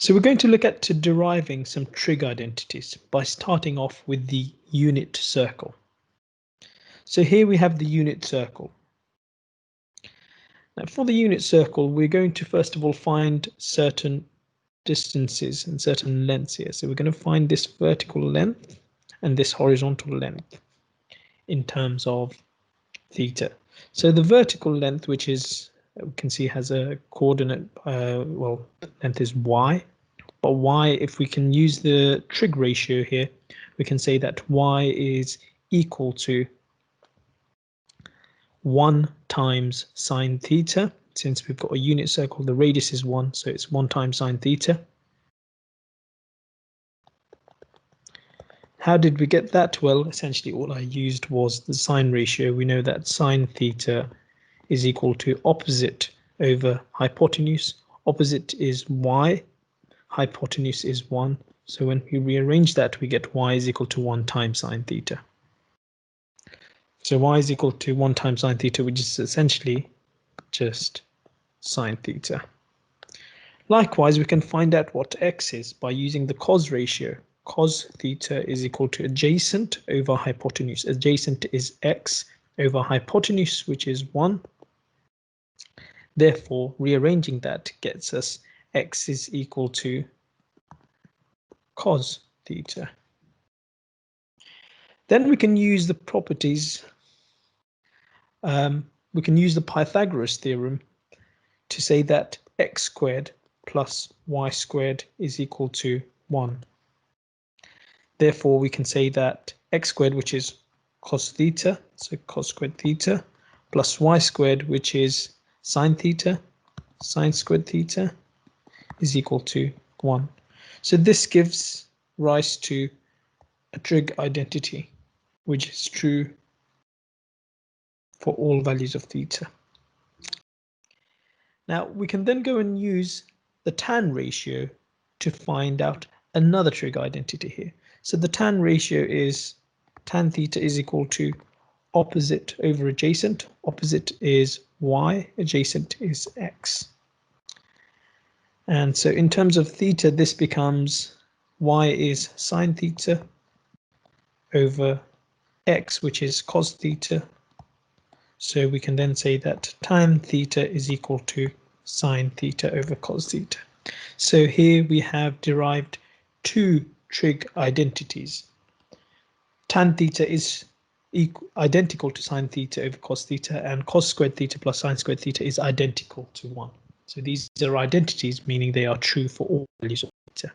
So we're going to look at deriving some trig identities by starting off with the unit circle. So here we have the unit circle. Now for the unit circle, we're going to first of all find certain distances and certain lengths here. So we're going to find this vertical length and this horizontal length in terms of theta. So the vertical length, which is, we can see has a coordinate, well, length is y. But y, if we can use the trig ratio here, we can say that y is equal to 1 times sine theta. Since we've got a unit circle, the radius is 1, so it's 1 times sine theta. How did we get that? Well, essentially all I used was the sine ratio. We know that sine theta is equal to opposite over hypotenuse. Opposite is y. Hypotenuse is 1. So when we rearrange that, we get y is equal to 1 times sine theta. So y is equal to 1 times sine theta, which is essentially just sine theta. Likewise, we can find out what x is by using the cos ratio. Cos theta is equal to adjacent over hypotenuse. Adjacent is x over hypotenuse, which is 1. Therefore, rearranging that gets us x is equal to cos theta. Then we can use the properties. We can use the Pythagoras theorem to say that x squared plus y squared is equal to 1. Therefore, we can say that x squared, which is cos theta, so cos squared theta, plus y squared, which is sine theta, sine squared theta, is equal to 1. So this gives rise to a trig identity, which is true for all values of theta. Now we can then go and use the tan ratio to find out another trig identity here. So the tan ratio is tan theta is equal to opposite over adjacent. Opposite is y, adjacent is x. And so in terms of theta, this becomes y is sine theta over x, which is cos theta. So we can then say that tan theta is equal to sine theta over cos theta. So here we have derived two trig identities. Tan theta is identical to sine theta over cos theta, and cos squared theta plus sine squared theta is identical to 1. So these are identities, meaning they are true for all values of theta.